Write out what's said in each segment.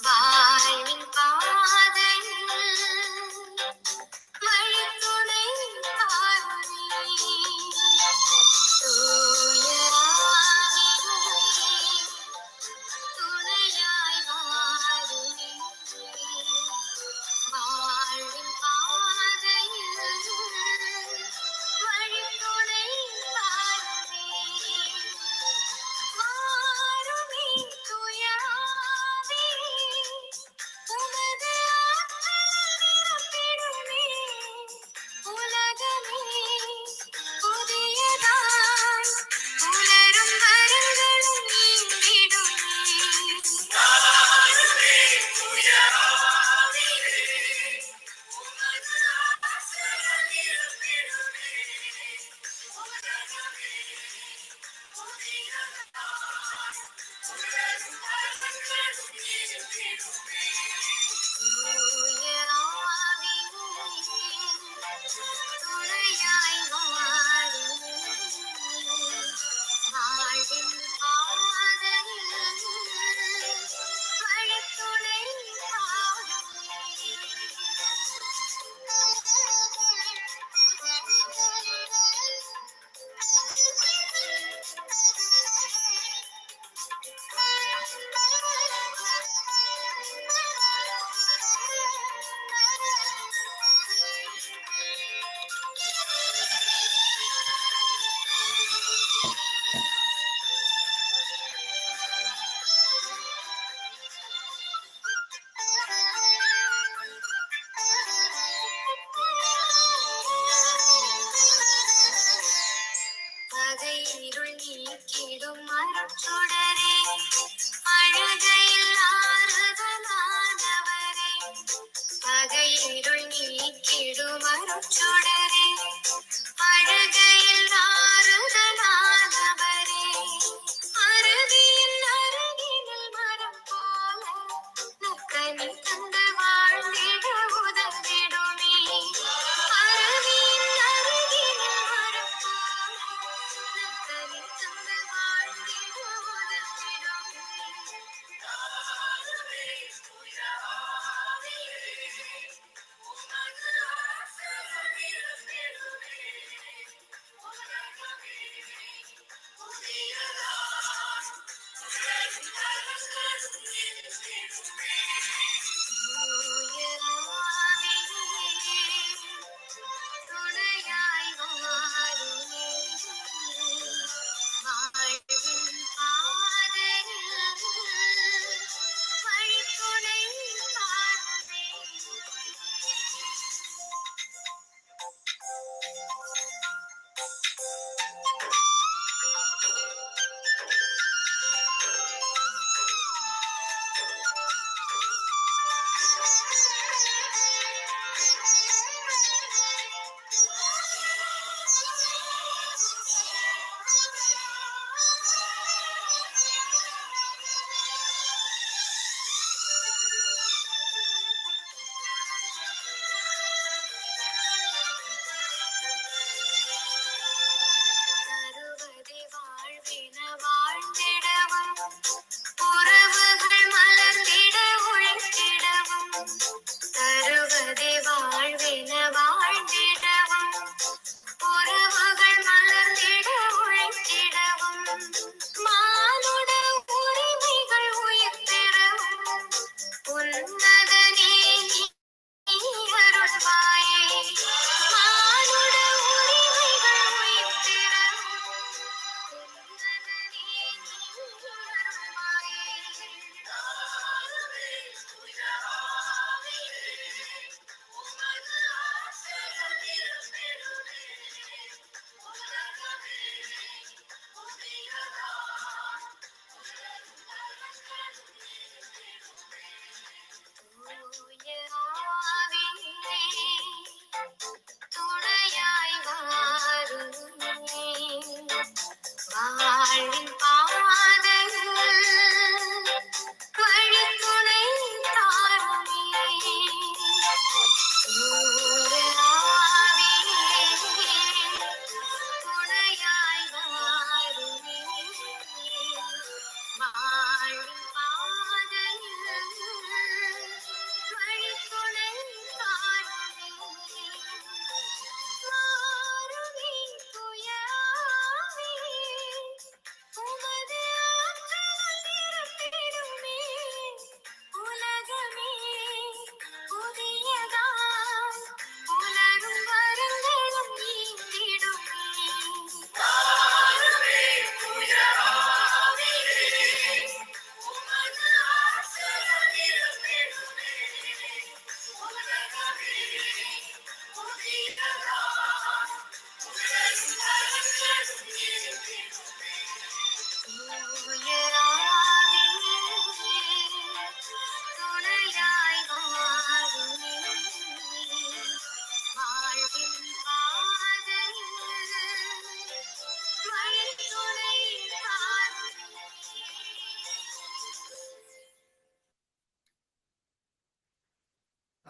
வாழ்வின் பாதையில் வழித்துணை காருமே. தூய ஆவியே, துணையாய் வாருமே. வாழ்வின் பாதையில் வழித்துணை காருமே. வாருமே தூய ஆவியே, உமது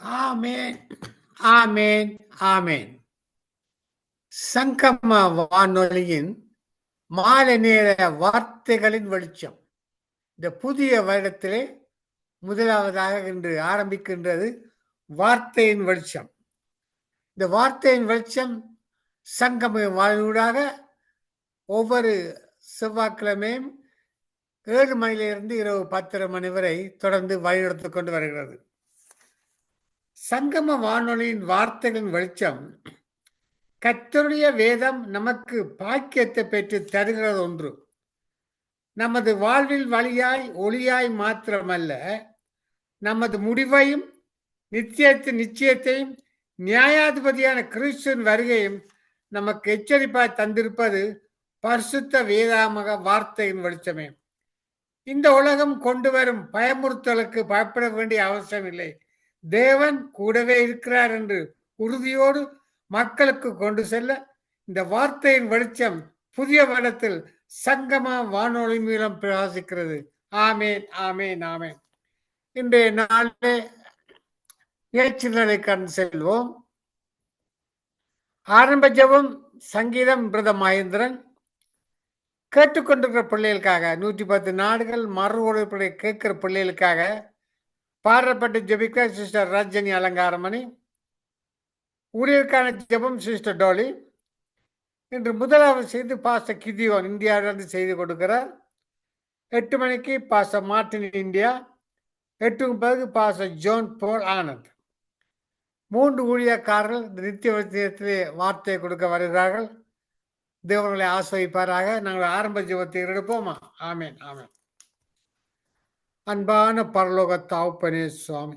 ஆமேன், ஆமேன், ஆமேன். சங்கம வானொலியின் மாலை நேர வார்த்தைகளின் வெளிச்சம். இந்த புதிய வருடத்திலே முதலாவதாக இன்று ஆரம்பிக்கின்றது வார்த்தையின் வெளிச்சம். இந்த வார்த்தையின் வெளிச்சம் சங்கம வானொலியூடாக ஒவ்வொரு செவ்வாய்க்கிழமையும் 7 மணியிலிருந்து இரவு 10:30 மணி வரை தொடர்ந்து வழிநடத்திக் கொண்டு வருகிறது. சங்கம வானொலியின் வார்த்தைகளின் வெளிச்சம் கர்த்தருடைய வேதம் நமக்கு பாக்கியத்தை பெற்று தருகிறது ஒன்று. நமது வாழ்வில் வழியாய் ஒளியாய் மாத்திரமல்ல, நமது முடிவையும் நிச்சயத்தையும் நியாயாதிபதியான கிறிஸ்துவின் வருகையும் நமக்கு எச்சரிப்பாய் தந்திருப்பது பரிசுத்த வேதாமக வார்த்தையின் வெளிச்சமே. இந்த உலகம் கொண்டு வரும் பயமுறுத்தலுக்கு பயப்பட வேண்டிய அவசியம் இல்லை. தேவன் கூடவே இருக்கிறார் என்று உறுதியோடு மக்களுக்கு கொண்டு செல்ல இந்த வார்த்தையின் வெளிச்சம் புதிய வருடத்தில் சங்கம வானொலி மூலம் பிரகாசிக்கிறது. ஆமேன், ஆமேன், ஆமேன். இன்றைய நாளிலே நிகழ்ச்சிகளை கண்டு செல்வோம். ஆரம்ப ஜெபம் சங்கீதம் பிரத மகேந்திரன். கேட்டுக்கொண்டிருக்கிற பிள்ளைகளுக்காக 110 நாடுகள் மறு ஒழிப்பை கேட்கிற பிள்ளைகளுக்காக பாடப்பட்டு ஜெபிக்க சிஸ்டர் ரஜினி அலங்காரமணி. ஊழியருக்கான ஜெபம் சிஸ்டர் டோலி. இன்று முதலாவது செய்து பாஸ்டர் கிதியோன் இந்தியாவிலிருந்து செய்து கொடுக்கிறார். 8 மணிக்கு பாஸ்டர் மார்டின் இந்தியா. 8க்கு பிறகு பாஸ்டர் ஜோன் போல் ஆனந்த். 3 ஊழியக்காரர்கள் இந்த நித்திய வெளிச்சத்திலே வார்த்தையை கொடுக்க வருகிறார்கள். தேவர்களை ஆசிர்வதிப்பாராக. நாங்கள் ஆரம்ப ஜெபத்தை எடுப்போமா? ஆமேன், ஆமேன். அன்பான பரலோக தகப்பனே சுவாமி,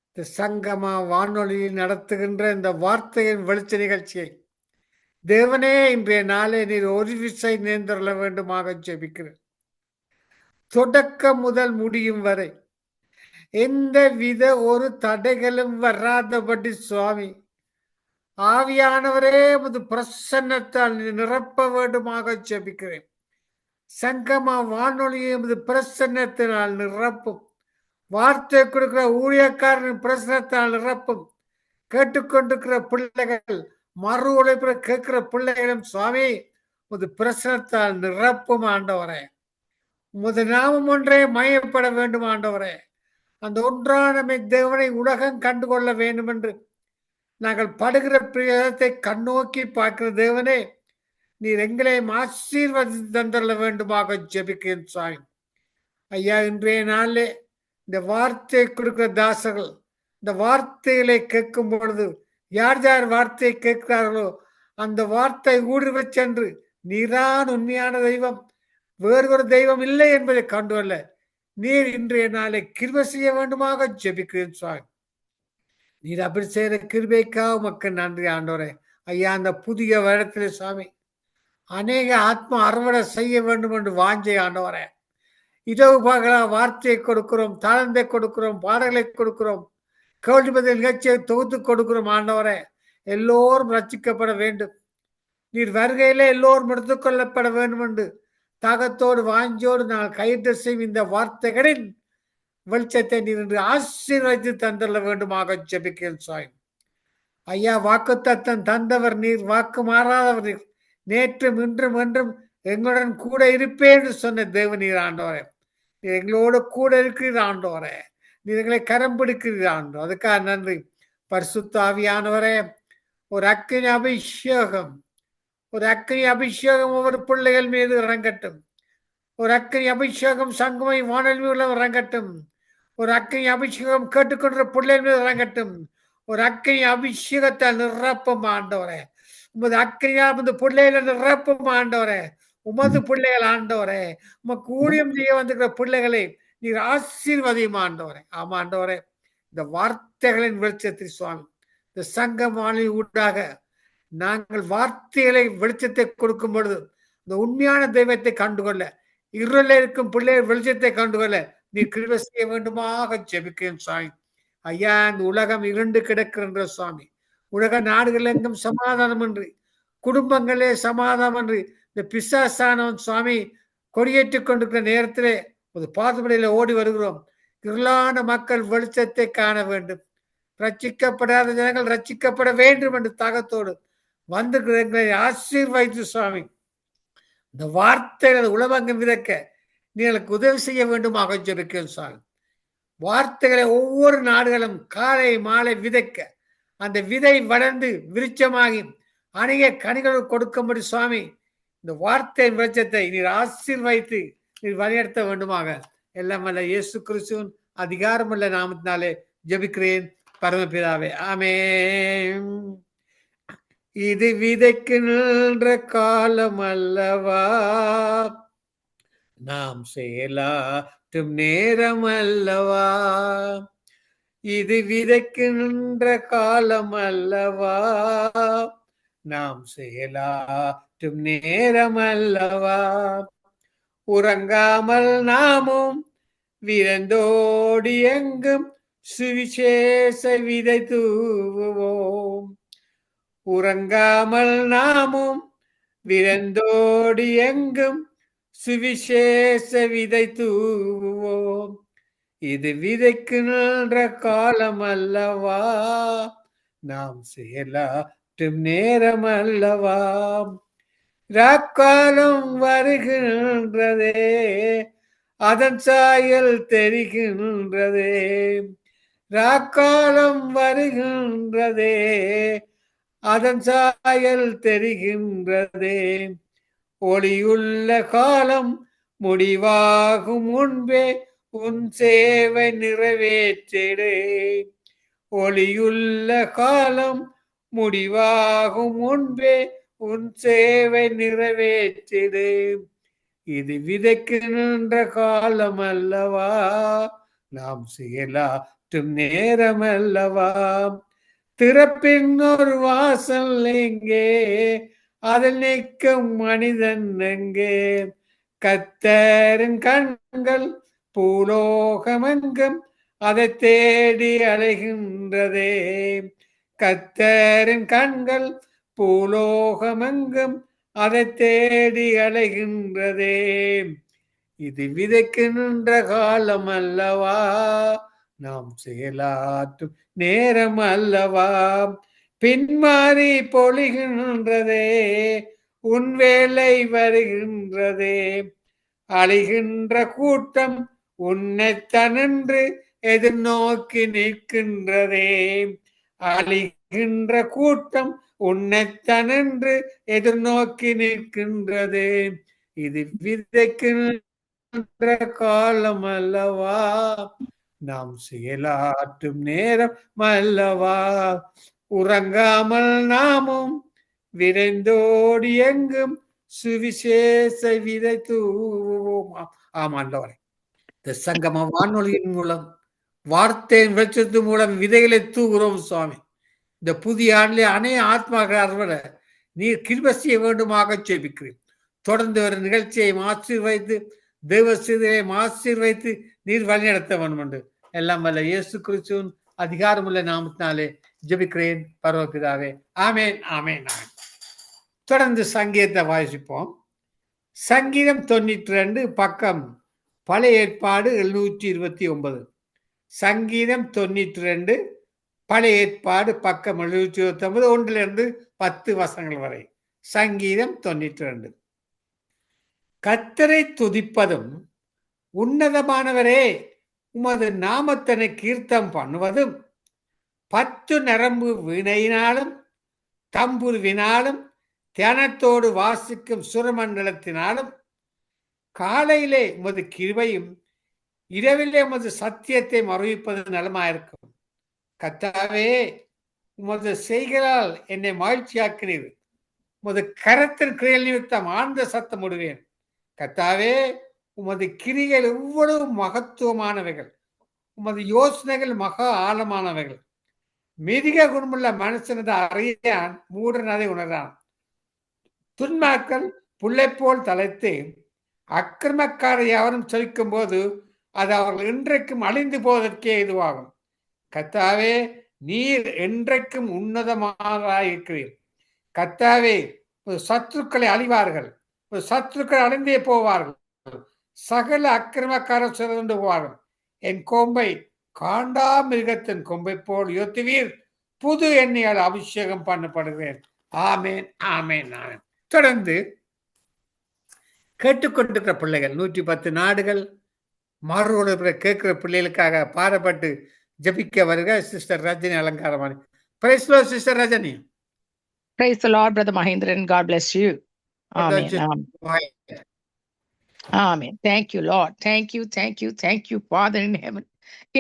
இந்த சங்கம வானொலியில் நடத்துகின்ற இந்த வார்த்தையின் வெளிச்ச நிகழ்ச்சியை தேவனே இன்றைய நாளே நீர் ஒரு விசை நேர்ந்தருள வேண்டுமாக ஜெபிக்கிறேன். தொடக்கம் முதல் முடியும் வரை எந்த வித ஒரு தடைகளும் வராதபடி சுவாமி ஆவியானவரே உமது பிரசன்னத்தால் நிரப்ப வேண்டுமாக ஜெபிக்கிறேன். சங்கம வானொலியை உமது பிரசன்னத்தினால் நிரப்பும். வார்த்தை கொடுக்கிற ஊழியக்காரன் பிரசன்னத்தால் நிரப்பும். கேட்டுக்கொண்டிருக்கிற பிள்ளைகள் மறு உழைப்புற கேட்கிற பிள்ளைகளும் சுவாமி உமது பிரசன்னத்தால் நிரப்பும் ஆண்டவரே. உமது நாமம் ஒன்றே மயப்பட வேண்டும் ஆண்டவரே. அந்த ஒன்றான தேவனை உலகம் கண்டுகொள்ள வேண்டும் என்று நாங்கள் படுகிற பிரயோகத்தை கண்ணோக்கி பார்க்கிற தேவனே, நீர் எங்களை ஆசீர்வதித்து தந்தள்ள வேண்டுமாக ஜெபிக்கிறேன் சுவாமி. ஐயா, இன்றைய நாளிலே இந்த வார்த்தையை கொடுக்கிற தாசர்கள் இந்த வார்த்தைகளை கேட்கும் பொழுது யார் யார் வார்த்தையை கேட்கிறார்களோ அந்த வார்த்தை ஊடுருவ சென்று நீரான் உண்மையான தெய்வம், வேறு ஒரு தெய்வம் இல்லை என்பதை கண்டுகொள்ள நீர் இன்றைய நாளை கிருபை செய்ய வேண்டுமாக ஜெபிக்கிறேன் சுவாமி. நீர் அப்படி செய்கிற கிருபைக்காக மக்கள் நன்றி ஆண்டவரே. ஐயா, அந்த புதிய வருடத்திலே சுவாமி அநேக ஆத்மா அறுவடை செய்ய வேண்டும் என்று வாஞ்சை ஆண்டவரே. இரவு பகலா வார்த்தையை கொடுக்கிறோம், தாளந்தை கொடுக்கிறோம், பாடல்களை கொடுக்கிறோம், கேள்வி பதில் நிகழ்ச்சியை தொகுத்து கொடுக்கிறோம் ஆண்டவரே. எல்லோரும் ரட்சிக்கப்பட வேண்டும். நீர் வருகையிலே எல்லோரும் எடுத்துக்கொள்ளப்பட வேண்டும் என்று தாகத்தோடு வாஞ்சோடு நாங்கள் கையிட்டு செய்யும் இந்த வார்த்தைகளின் வெளிச்சத்தை நீர் என்று ஆசீர்வதித்து தந்துள்ள வேண்டுமாக ஜெபிக்கிறேன் சுவாமி. ஐயா, வாக்குத்தத்தம் தந்தவர் நீர், வாக்கு மாறாதவர் நீர். நேற்றும் இன்றும் என்றும் எங்களுடன் கூட இருப்பேன் என்று சொன்ன தேவ நீர் ஆண்டவரே. நீர் எங்களோடு கூட இருக்கிறீர் ஆண்டவரே. நீர் எங்களை கரம் பிடிக்கிறீர் ஆண்டோ. அதுக்காக நன்றி. பரிசுத்த ஆவியானவரே, ஒரு அக்கினி அபிஷேகம், ஒரு அக்கினி அபிஷேகம் ஒவ்வொரு பிள்ளைகள் மீது இறங்கட்டும். ஒரு அக்கினி அபிஷேகம் சங்கமை வானொலி மூலம் இறங்கட்டும். ஒரு அக்கினி அபிஷேகம் கேட்டுக்கொண்ட பிள்ளைகள் மீது இறங்கட்டும். ஒரு அக்கினி அபிஷேகத்தால் நிரப்பும் ஆண்டவரே. உமது அக்கினியா உமது பிள்ளைகளை நிரப்பும் ஆண்டவரே. உமது பிள்ளைகள் ஆண்டவரே, உமக்கு ஊழியம் செய்ய வந்திருக்கிற பிள்ளைகளை நீர் ஆசீர்வதியும் ஆண்டவரே. ஆமா ஆண்டவரே, இந்த வார்த்தைகளின் வெளிச்சத்தில் சுவாமி இந்த சங்கம் வானொலி ஊடாக நாங்கள் வார்த்தைகளை வெளிச்சத்தை கொடுக்கும் பொழுது இந்த உண்மையான தெய்வத்தை கண்டுகொள்ள, இருளில் இருக்கும் பிள்ளைகள் வெளிச்சத்தை கண்டுகொள்ள நீ கிருபை செய்ய வேண்டுமாக ஜெபிக்கிறேன் சுவாமி. ஐயா, இந்த உலகம் இருண்டு கிடக்கின்ற சுவாமி. உலக நாடுகள் எங்கும் சமாதானமின்றி, குடும்பங்களே சமாதானமின்றி இந்த பிசாசானவன் சுவாமி கொடியேற்றிக் கொண்டிருக்கிற நேரத்திலே ஒரு பாதுபடியில ஓடி வருகிறோம். இருளான மக்கள் வெளிச்சத்தை காண வேண்டும். ரட்சிக்கப்படாத ஜனங்கள் ரட்சிக்கப்பட வேண்டும் என்று தாகத்தோடு வந்து எங்களை ஆசீர்வதித்து சுவாமி இந்த வார்த்தைகளை உலகங்கம் விதக்க நீங்களுக்கு உதவி செய்ய வேண்டுமாக ஜெபிக்கிறேன் சுவாமி. வார்த்தைகளை ஒவ்வொரு நாடுகளும் காலை மாலை விதைக்க அந்த விதை வளர்ந்து விருட்சமாகி அநேக கனிகள் கொடுக்கும்படி சுவாமி இந்த வார்த்தையின் வெளிச்சத்தை நீர் ஆசீர்வதித்து நீர் வழிநடத்த வேண்டுமாக எல்லாம் வல்ல இயேசு கிறிஸ்துவின் அதிகாரமுள்ள நாமத்தினாலே ஜெபிக்கிறேன் பரமபிதாவே, ஆமென். இது விதைக்கு நின்ற காலம் அல்லவா, நாம் செயலாற்றும் நேரம் அல்லவா. இது விதைக்கு நின்ற காலம் அல்லவா, நாம் செயலாற்றும் நேரம் அல்லவா. உறங்காமல் நாமும் விரந்தோடி எங்கும் சுவிசேஷ விதை தூவுவோம். உறங்காமல் நாமும் விரந்தோடி எங்கும் சுவிசேஷ விதை தூவுவோம். இது விதைக்கு நின்ற காலம் அல்லவா, நாம் செயலாற்றும் நேரம் அல்லவா. ராக்காலம் வருகின்றதே, அதன் சாயல் தெரிகின்றதே. ராக்காலம் வருகின்றதே, அதன் சாயல் தெரிகின்றதே. ஒளியுள்ள காலம் முடிவாகும் முன்பே உன் சேவை நிறைவேற்றிடு. ஒளியுள்ள காலம் முடிவாகும் முன்பே உன் சேவை நிறைவேற்றிடு. இது விதைக்கு நின்ற காலம் அல்லவா, நாம் செயலாற்றும் நேரம் அல்லவா. திறப்பின் ஒரு வாசல் எங்கே, அதில் நிற்கும் மனிதன் எங்கே. கர்த்தரின் கண்கள் பூலோகமெங்கும் அதை தேடி அலைகின்றதே. கர்த்தரின் கண்கள் பூலோகமெங்கும் அதை தேடி அலைகின்றதே. இது விதைக்கு நின்ற காலம் அல்லவா, நாம் செயலாற்றும் நேரம் அல்லவா. பின்மாறி பொழிகின்றதே, உன் வேலை வருகின்றதே. அழிகின்ற கூட்டம் உன்னைத்தனென்று எதிர்நோக்கி நிற்கின்றதே. அழிகின்ற கூட்டம் உன்னைத்தனென்று எதிர்நோக்கி நிற்கின்றதே. இது விதைக்கு நின்ற காலம் அல்லவா, நாம் செயலாற்றும் நேரம் அல்லவா. உறங்காமல் நாமும் விரைந்தோடி எங்கும் சுவிசேஷ விதை தூவோம். ஆமாண்டவரை இந்த சங்கம வானொலியின் மூலம் வார்த்தையின் வெளிச்சத்து மூலம் விதைகளை தூவுகிறோம் சுவாமி. இந்த புதிய ஆண்டிலே அநேக ஆத்மாக்கள் அறுவடை நீர் கிருபை செய்ய வேண்டுமாக ஜெபிக்கிறேன். தொடர்ந்து ஒரு நிகழ்ச்சியை ஆசீர்வதித்து தேவ செய்தியை ஆசீர்வதித்து நீர் வழிநடத்த வேண்டும் என்று எல்லாம் வல்ல இயேசு கிறிஸ்துவின் அதிகாரமுள்ள நாமத்தினாலே ஜெபிக்கிறேன் பரமபிதாவே, ஆமென், ஆமென், ஆமென். தொடர்ந்து சங்கீதத்தை வாசிப்போம். சங்கீதம் 92 பக்கம் பழைய ஏற்பாடு 729. சங்கீதம் 92 பழைய ஏற்பாடு பக்கம் 729 1 10 வசனங்கள் வரை. சங்கீதம் 92. கர்த்தரை துதிப்பதும் உன்னதமானவரே உமது நாமத்தினை கீர்த்தம் பண்ணுவதும் 10 நரம்பு வீணையினாலும் தம்புருவினாலும் தியானத்தோடு வாசிக்கும் சுரமண்டலத்தினாலும் காலையிலே உமது கிருபையும் இரவிலே உமது சத்தியத்தை அறிவிப்பது நலமாயிருக்கும். கர்த்தாவே உமது செய்களால் என்னை மகிழ்ச்சியாக்கினீர். உமது கரத்தின் கிரியல் நிமித்தம் ஆழ்ந்த சத்தம் விடுவேன். கர்த்தாவே உமது கிரிகள் எவ்வளவு மகத்துவமானவைகள், உமது யோசனைகள் மகா ஆழமானவைகள். மிதிக குணமுள்ள மனுஷனது அறியான் மூடன் அதை உணர்றான். துன்மாக்கள் புல்லை போல் தலைத்து அக்கிரமக்காரர் யாவரும் செழிக்கும் போது அது அவர்கள் என்றைக்கும் அழிந்து போவதற்கே இதுவாகும். கர்த்தாவே நீர் என்றைக்கும் உன்னதமாயிருக்கிறீர். கர்த்தாவே சத்துருக்களை அழிவார்கள், சத்துருக்கள் அழிந்தே போவார்கள், சகல அக்கிரமக்காரர் சிறந்து போவார்கள். என் கொம்பை காண்டாமிருகத்தின் கொம்பை போல் உயர்த்துவீர். புது எண்ணெயால் அபிஷேகம் பண்ணப்படுகிறேன். ஆமேன், ஆமேன், ஆமேன். தொடர்ந்து கேட்டுக்கொண்டிருக்கிற பிள்ளைகள் 110 நாடுகள் மறுபடிய கேட்கிற பிள்ளைகளுக்காக பாடப்பட்டு ஜபிக்க வருக சிஸ்டர் ரஜினி அலங்காரமானி. Praise the Lord sister Rajini. Praise the Lord, Brother Mahindran. God bless you. Amen. Amen. Thank you, Lord. Thank you, thank you, thank you, Father in heaven.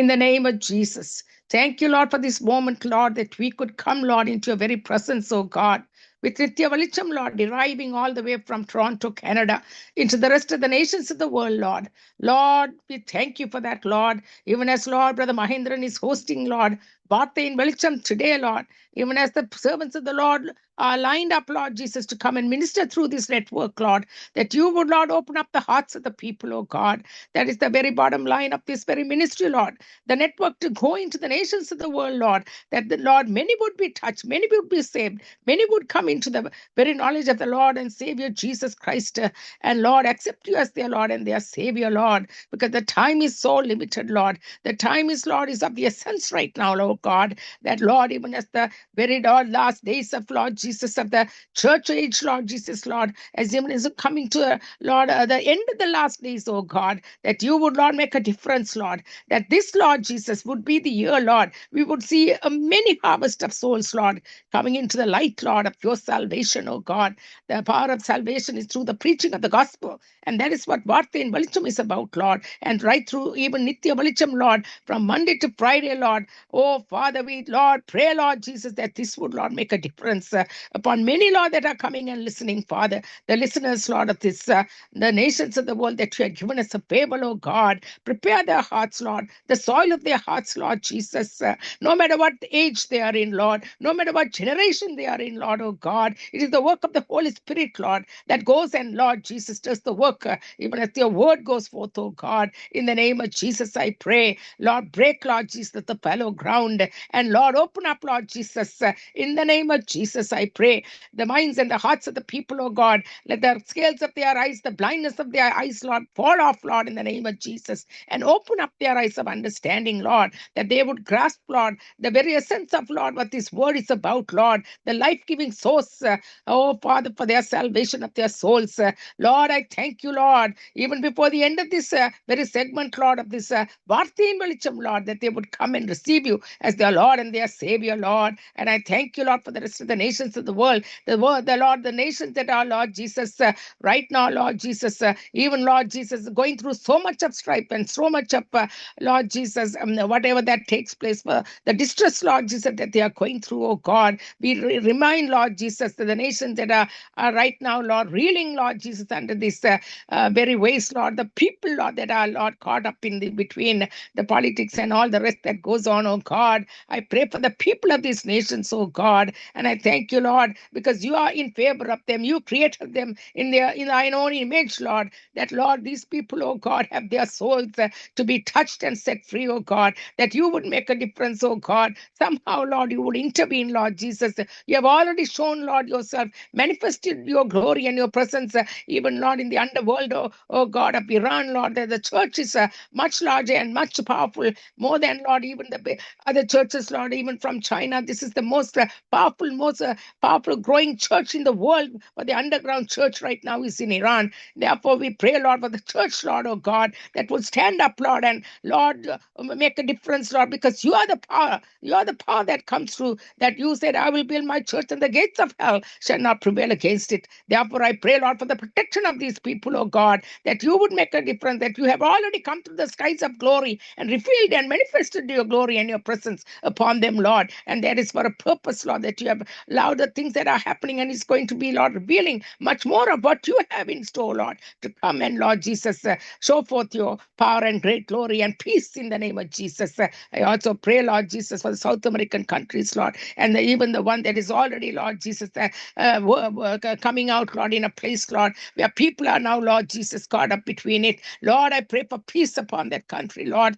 In the name of Jesus. Thank you, Lord, for this moment, Lord, that we could come, Lord, into your very presence, oh God. With Nitya Valicham, Lord, deriving all the way from Toronto, Canada, into the rest of the nations of the world, Lord. Lord, we thank you for that, Lord. Even as, Lord, Brother Mahindran is hosting, Lord, Bharti in Valicham today, Lord. Even as the servants of the Lord are lined up, Lord Jesus, to come and minister through this network, Lord, that you would, Lord, open up the hearts of the people, oh God. That is the very bottom line of this very ministry, Lord. The network to go into the nations of the world, Lord, that the Lord, many would be touched, many would be saved, many would come into the very knowledge of the Lord and Savior Jesus Christ, and Lord, accept you as their Lord and their Savior, Lord, because the time is so limited, Lord. The time is, Lord, is of the essence right now, Lord God, that Lord, even as the very last days of Lord Jesus, of the church age, Lord Jesus, Lord, as even is coming to Lord, the end of the last days, oh God, that you would, Lord, make a difference, Lord, that this, Lord Jesus, would be the year, Lord, we would see a many harvest of souls, Lord, coming into the light, Lord, of your salvation, oh God. The power of salvation is through the preaching of the gospel, and that is what Bharti in Valicham is about, Lord, and right through even Nitya Valicham, Lord, from Monday to Friday, Lord. Oh Father, we, Lord, pray, Lord Jesus, that this would, Lord, make a difference upon many, Lord, that are coming and listening, Father, the listeners, Lord, of this, the nations of the world that you have given us a favor, oh God. Prepare their hearts, Lord, the soil of their hearts, Lord Jesus, no matter what age they are in, Lord, no matter what generation they are in, Lord, oh God. It is the work of the Holy Spirit, Lord, that goes and, Lord Jesus, does the work, even as your word goes forth, oh God. In the name of Jesus, I pray, Lord, break, Lord Jesus, the fallow ground, and Lord, open up, Lord Jesus, in the name of Jesus, I pray, the minds and the hearts of the people, oh God. Let the scales of their eyes, the blindness of their eyes, Lord, fall off, Lord, in the name of Jesus, and open up their eyes of understanding, Lord, that they would grasp, Lord, the very essence of, Lord, what this word is about, Lord, the life-giving source, oh Father, for their salvation of their souls. Lord, I thank you, Lord, even before the end of this very segment, Lord, of this Bharti in Valicham, Lord, that they would come and receive you as their Lord and their Savior, Lord. And I thank you, Lord, for the rest of the nations of the world, the Lord, the nations that are, Lord Jesus, right now, Lord Jesus, even, Lord Jesus, going through so much of strife and so much of, Lord Jesus, whatever that takes place, for the distress, Lord Jesus, that they are going through, oh God. We remind, Lord Jesus, that the nations that are right now, Lord, reeling, Lord Jesus, under this very ways, Lord, the people, Lord, that are, Lord, caught up in the between the politics and all the rest that goes on, oh God. I pray for the people of these nations, oh God, and I thank you, Lord, because you are in favor of them. You created them in thine own image, Lord, that, Lord, these people, oh God, have their souls to be touched and set free, oh God, that you would make a difference, oh God. Somehow, Lord, you would intervene, Lord Jesus. You have already shown, Lord, yourself, manifested your glory and your presence, even, Lord, in the underworld, oh God, of Iran, Lord, that the church is much larger and much powerful, more than, Lord, even the other churches, Lord, even from China. This is the most powerful growing church in the world, but the underground church right now is in Iran. Therefore, we pray, Lord, for the church, Lord, oh God, that will stand up, Lord, and, Lord, make a difference, Lord, because you are the power. You are the power that comes through, that you said, I will build my church and the gates of hell shall not prevail against it. Therefore, I pray, Lord, for the protection of these people, oh God, that you would make a difference, that you have already come to the skies of glory and revealed and manifested your glory and your presence upon them, Lord. And that is for a purpose, Lord, that you have allowed the things that are happening, and it's going to be, Lord, revealing much more of what you have in store, Lord, to come and, Lord Jesus, show forth your power and great glory and peace in the name of Jesus. I also pray, Lord Jesus, for the South American countries, Lord, and even the one that is already, Lord Jesus, coming out, Lord, in a place, Lord, where people are now, Lord Jesus, caught up between it. Lord, I pray for peace upon that country, Lord.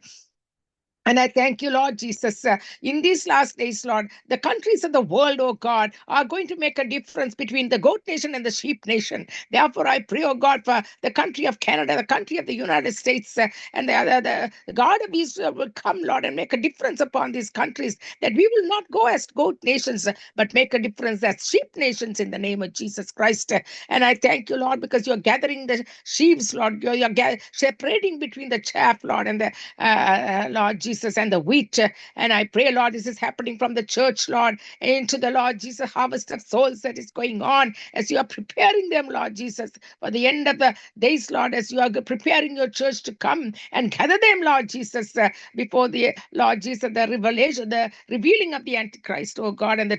And I thank you, Lord Jesus. In these last days, Lord, the countries of the world, oh God, are going to make a difference between the goat nation and the sheep nation. Therefore, I pray, oh God, for the country of Canada, the country of the United States, and the God of Israel will come, Lord, and make a difference upon these countries, that we will not go as goat nations, but make a difference as sheep nations in the name of Jesus Christ. And I thank you, Lord, because you're gathering the sheaves, Lord. You're separating between the chaff, Lord, and the Lord Jesus, and the wheat. And I pray, Lord, this is happening from the church, Lord, into the Lord Jesus harvest of souls that is going on as you are preparing them, Lord Jesus, for the end of the days, Lord, as you are preparing your church to come and gather them, Lord Jesus, before the Lord Jesus, the revelation, the revealing of the Antichrist, oh God, and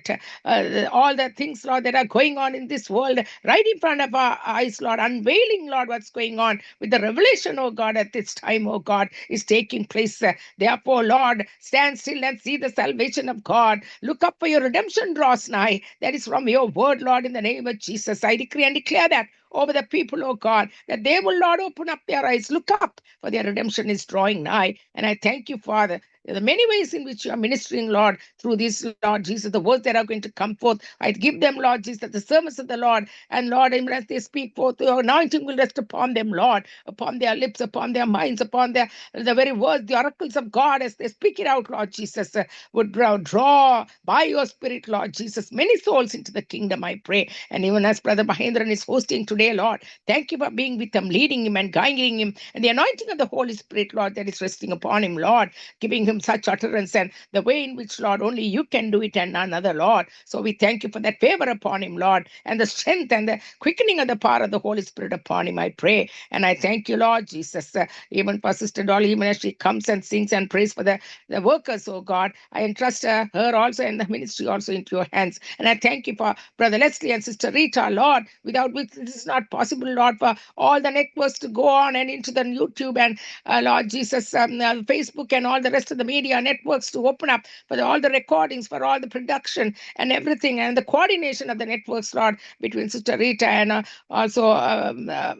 all the things, Lord, that are going on in this world right in front of our eyes, Lord, unveiling, Lord, what's going on with the revelation, oh God, at this time, oh God, is taking place. Therefore, Lord, stand still and see the salvation of God. Look up, for your redemption draws nigh. That is from your word, Lord, in the name of Jesus. I decree and declare that over the people, oh God, that they will, Lord, open up their eyes, look up, for their redemption is drawing nigh. And I thank you, Father. There are many ways in which you are ministering, Lord, through this, Lord Jesus, the words that are going to come forth. I give them, Lord Jesus, the sermons of the Lord. And Lord, even as they speak forth, your anointing will rest upon them, Lord, upon their lips, upon their minds, upon the very words, the oracles of God, as they speak it out, Lord Jesus, would draw by your spirit, Lord Jesus, many souls into the kingdom, I pray. And even as Brother Mahendran is hosting today, Lord, thank you for being with him, leading him and guiding him, and the anointing of the Holy Spirit, Lord, that is resting upon him, Lord, giving him such utterance and the way in which, Lord, only you can do it and none other, Lord. So we thank you for that favor upon him, Lord, and the strength and the quickening of the power of the Holy Spirit upon him, I pray. And I thank you, Lord Jesus, even for Sister Dolly, even as she comes and sings and prays for the workers, oh God, I entrust her also and the ministry also into your hands. And I thank you for Brother Leslie and Sister Rita, Lord, without which this is not possible, Lord, for all the networks to go on and into the YouTube and Lord Jesus, Facebook and all the rest of the media networks to open up for all the recordings, for all the production and everything, and the coordination of the networks, Lord, between Sister Rita and also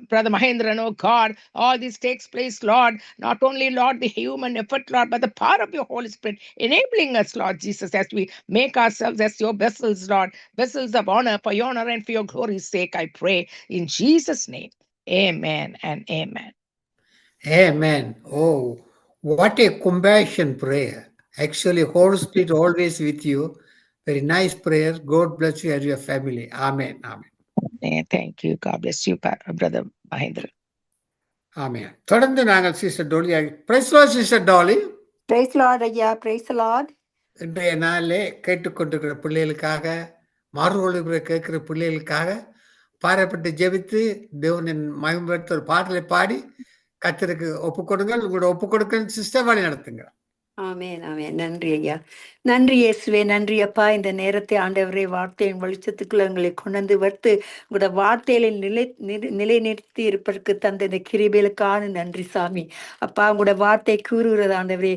Brother Mahendran, oh God, all this takes place, Lord, not only, Lord, the human effort, Lord, but the power of your Holy Spirit enabling us, Lord Jesus, as we make ourselves as your vessels, Lord, vessels of honor for your honor and for your glory's sake, I pray in Jesus' name. Amen and amen. Amen. Oh, what a compassion prayer. Actually, Holy Spirit always with you. Very nice prayer. God bless you and your family. Amen. Amen. Thank you. God bless you, Brother Mahendran. Amen. தொடர்ந்து நாங்கள் sister Dolly praise Lord sister Dolly. Praise Lord ஐயா, praise Lord. இன்றைய நாளிலே கேட்டுக்கொண்டிருக்கிற பிள்ளைகளுக்காக, மாறுதொழில்களை கேட்கிற பிள்ளைகளுக்காக பாரப்பட்டு ஜெபித்து தேவனின் மகிமைப்படுத்த ஒரு பாடலை பாடி கர்த்தருக்கு ஒப்புக் கொடுங்கள். உங்களோட ஒப்புக் கொடுக்க சிஸ்டர் வழி நடத்துங்க. ஆமென், ஆமென். நன்றி ஐயா. நன்றி இயேசுவே, நன்றி அப்பா. இந்த நேரத்தை ஆண்டவரே வார்த்தையின் வெளிச்சத்துக்குள்ள எங்களை கொண்டு வந்து உங்களோட வார்த்தையில நிலைநிறுத்தி இருப்பதற்கு தந்த இந்த கிருபைகளுக்கான நன்றி சாமி. அப்பா, உங்களோட வார்த்தை கூறுகிறது ஆண்டவரே,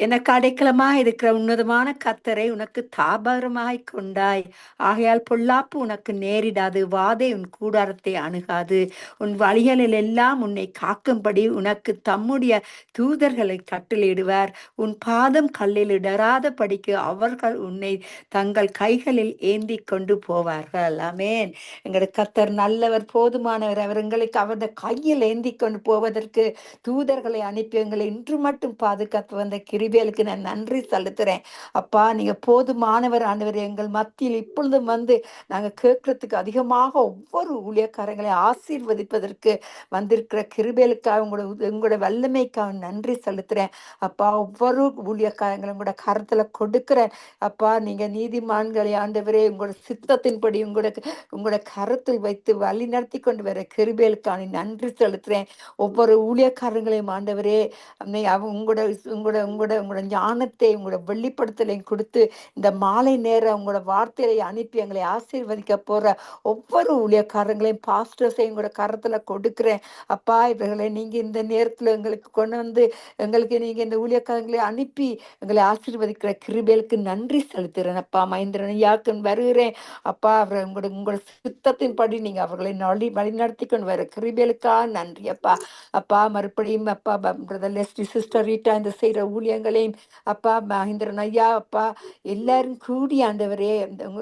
எனக்கு அடைக்கலமாய் இருக்கிற உன்னதமான கர்த்தரை உனக்கு தாபரமாய் கொண்டாய். ஆகையால் பொல்லாப்பு உனக்கு நேரிடாது, வாதை உன் கூடாரத்தை அணுகாது. உன் வழிகளில் எல்லாம் உன்னை காக்கும்படி உனக்கு தம்முடைய தூதர்களை கட்டளையிடுவார். உன் பாதம் கல்லில் இடராத படிக்கு அவர்கள் உன்னை தங்கள் கைகளில் ஏந்தி கொண்டு போவார்கள். ஆமென். எங்களுடைய கர்த்தர் நல்லவர், போதுமானவர். அவர் எங்களுக்கு அவரது கையில் ஏந்தி கொண்டு போவதற்கு தூதர்களை அனுப்பி எங்களை இன்று மட்டும் பாதுகாத்து வந்த கிருபைகளுக்கு நான் நன்றி செலுத்துறேன். அப்பா, நீங்க போதுமானவர் ஆண்டவர். எங்கள் மத்தியில் இப்பொழுதும் வந்து நாங்க கேட்கறதுக்கு அதிகமாக ஒவ்வொரு ஊழியக்காரங்களை ஆசீர்வதிப்பதற்கு வந்திருக்கிற கிருபைகளுக்காக உங்களோட வல்லமைக்காக நன்றி செலுத்துறேன். அப்பா, ஒவ்வொரு ஊழியக்காரங்களும் உங்களோட கருத்துல கொடுக்கிறேன். அப்பா, நீங்க நீதிமான்களை ஆண்டவரே உங்களோட சித்தத்தின்படி உங்களோட கருத்தில் வைத்து வழி நடத்தி கொண்டு வர கிருபைகளுக்கான நன்றி செலுத்துறேன். ஒவ்வொரு ஊழியக்காரங்களையும் ஆண்டவரே உங்களோட உங்களோட ஞானத்தை உங்களோட வெளிப்படுத்தலையும் கொடுத்து இந்த மாலை நேரம் உங்களோட வார்த்தையை அனுப்பி எங்களை ஆசீர்வதிக்க போற ஒவ்வொரு ஊழியக்காரங்களையும் பாஸ்டர்ஸையும் கூட கரத்துல கொடுக்கிறேன். அப்பா, இவர்களை நீங்க இந்த நேரத்துல எங்களுக்கு கொண்டு வந்து எங்களுக்கு நீங்க இந்த ஊழியக்காரங்களை அனுப்பி எங்களை ஆசீர்வதிக்கிற கிருபைகளுக்கு நன்றி செலுத்துகிறேன். அப்பா, மகேந்திரன் ஐயாக்குன்னு வருகிறேன். அப்பா, அவர் உங்களோட சித்தத்தின்படி நீங்க அவர்களை வழிநடத்தி கொண்டு வர கிருபைகளுக்கா நன்றி அப்பா. அப்பா, மறுபடியும் அப்பா பிரதர் லெஸ்டி சிஸ்டர் ரீட்டா இந்த செய்யற ஊழியங்களையும் அப்பா மகேந்திரன் ஐயா அப்பா எல்லாரும் கூடி ஆண்டவரே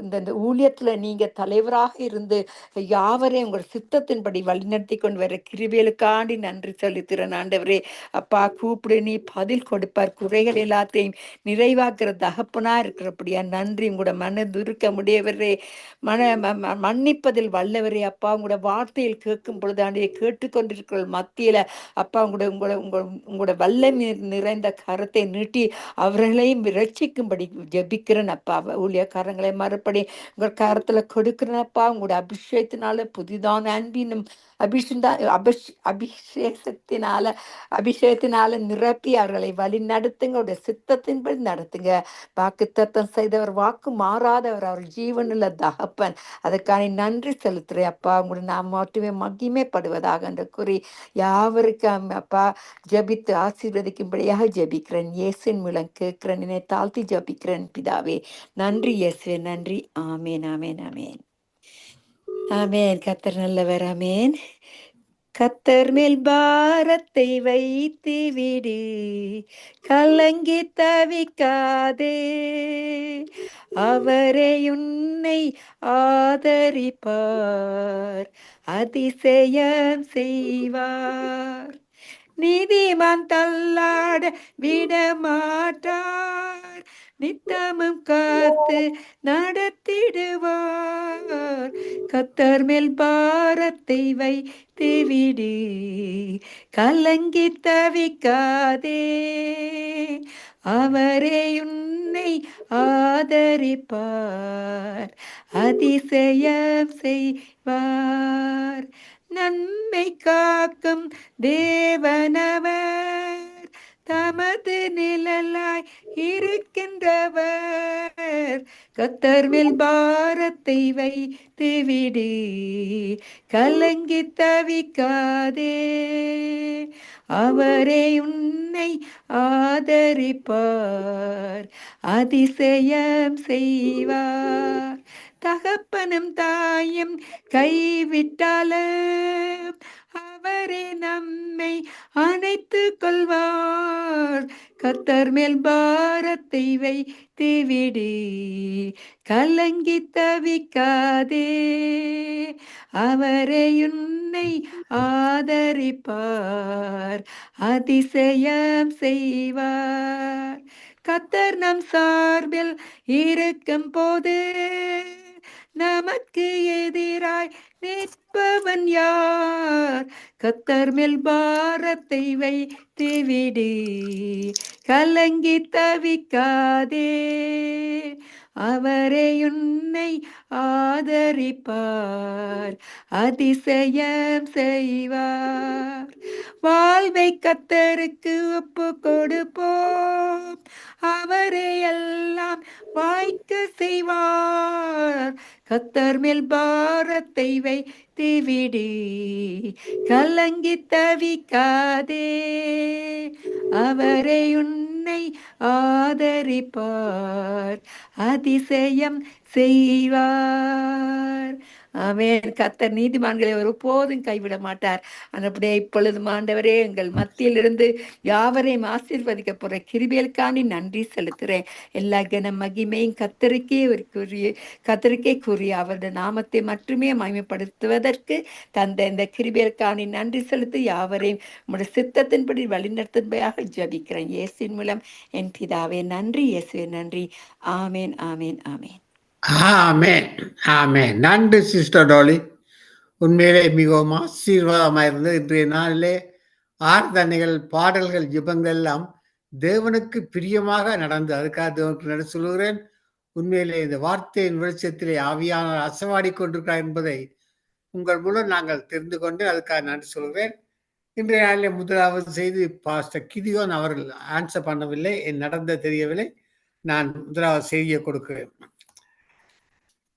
இந்த ஊழியத்துல நீங்க தலைவராக இருந்து யாவரையும் உங்களோட சித்தத்தின்படி வழிநடத்தி கொண்டு வர கிருபைகளுக்காண்டி நன்றி செலுத்துகிறேன் ஆண்டவரே. அப்பா, கூப்பிடு நீ பதில் கொடுப்பார், குறைகள் எல்லாத்தையும் நிறைவாக்குற தகப்பனா இருக்கிறபடியா நன்றி. உங்களோட மனதுருக்க முடியவரே, மன்னிப்பதில் வல்லவரே. அப்பா, உங்களோட வார்த்தையில் கேட்கும் பொழுது ஆண்டே கேட்டுக்கொண்டிருக்கிற மத்தியில அப்பா உங்களோட உங்களோட உங்களோட வல்லமை நிறைந்த கரத்தை நீட்டி அவர்களையும் ரட்சிக்கும்படி ஜெபிக்கிறேன் அப்பா. ஊழியக்காரங்களை மறுபடி உங்கள் கரத்துல கொடுக்கிறேனப்பா. உங்களோட அபிஷேகத்தினால புதிதான அன்பினும் அபிஷேகத்தினால நிரப்பி அவர்களை வழி நடத்துங்க. உடைய சித்தத்தின்படி நடத்துங்க. வாக்கு தத்தம் செய்தவர், வாக்கு மாறாதவர், அவர் ஜீவனுள்ள தகப்பன். அதற்கான நன்றி செலுத்துறேன் அப்பா. உங்களுடைய நாம் மட்டுமே மகிமைப்படுவதாக என்று கூறி யாவருக்கும் அப்பா ஜபித்து ஆசீர்வதிக்கும்படியாக ஜபிக்கிறேன். இயேசுவின் மூலம் கேட்கிறேன், என்னை தாழ்த்தி ஜபிக்கிறேன் பிதாவே. நன்றி இயேசுவே, நன்றி. ஆமேன், ஆமேன், ஆமேன், ஆமேன். கர்த்தர் நல்லவர். ஆமேன். கர்த்தர் மேல் பாரத்தை வைத்து விடு, கலங்கி தவிக்காதே, அவரே உன்னை ஆதரிப்பார், அதிசயம் செய்வார். நீதிமான் தள்ளாட விடமாட்டார், நித்தமும் காத்து நடத்திடுவார். கர்த்தர் மேல் பாரத்தை வைத்து விடு, கலங்கி தவிக்காதே, அவரே உன்னை ஆதரிப்பார், அதிசயம் செய்வார். நன்மை காக்கும் தேவனவர், தமது நிழலாய் இருக்கின்றவர். கர்த்தர் மேல் பாரத்தை வைத்து விடு, கலங்கி தவிக்காதே, அவரே உன்னை ஆதரிப்பார், அதிசயம் செய்வார். தகப்பனும் தாயும் கைவிட்டாலும் அவரே நம்மை அணைத்து கொள்வார். கர்த்தர் மேல் பாரத்தை வைத்து விடு, கலங்கி தவிக்காதே, அவரே உன்னை ஆதரிப்பார், அதிசயம் செய்வார். கர்த்தர் நம் சார்பில் இருக்கும் போது நமக்கு எதிராய் நிற்பவன் யார்? கர்த்தர் மேல் பாரத்தை வைத்து விடு, கலங்கி தவிக்காதே, அவரே உன்னை ஆதரிப்பார், அதிசயம் செய்வார். வாழ்வை கர்த்தருக்கு ஒப்பு கொடுப்போம், அவரே எல்லாம் வாய்க்க செய்வார். கர்த்தர் மேல் பாரத்தை வைத்து விடு, கலங்கி தவிக்காதே, அவரே உன்னை ஆதரிப்பார், அதிசயம் செய்வார். ஆமென். கர்த்தர் நீதிமான்களை ஒருபோதும் கைவிட மாட்டார். அப்படியே இப்பொழுதும் ஆண்டவரே எங்கள் மத்தியிலிருந்து யாவரையும் ஆசீர்வதிக்க போற கிருபைகளுக்காண்டி நன்றி செலுத்துறேன். எல்லா கன மகிமையும் கர்த்தருக்கே கூறிய அவருடைய நாமத்தை மட்டுமே மகிமைப்படுத்துவதற்கு தந்த இந்த கிருபைகளுக்காண்டி நன்றி செலுத்தி யாவரையும் உங்களுடைய சித்தத்தின்படி வழிநடத்தும்படியாக ஜபிக்கிறேன். இயேசுவின் மூலம் என் பிதாவே. நன்றி இயேசுவே, நன்றி. ஆமேன், ஆமேன், ஆமேன். ஆமென், ஆமென். நன்றி சிஸ்டர் டோலி. உண்மையிலே மிகவும் ஆசீர்வாதமாக இருந்தது. இன்றைய நாளிலே ஆர்தனைகள், பாடல்கள், ஜெபங்கள் எல்லாம் தேவனுக்கு பிரியமாக நடந்து அதுக்காக தேவனுக்கு நன்றி சொல்கிறேன். உண்மையிலே இந்த வார்த்தையின் வெளிச்சத்திலே ஆவியானவர் அசைவாடி கொண்டிருக்கிறார் என்பதை உங்கள் மூலம் நாங்கள் தெரிந்து கொண்டு அதுக்காக நன்றி சொல்கிறேன். இன்றைய நாளில் முதலாவது செய்து பாஸ்டர் கிதியோன் அவர்கள் ஆன்சர் பண்ணவில்லை, நடந்த தெரியவில்லை. நான் முதலாவது செய்தியை கொடுக்கிறேன்.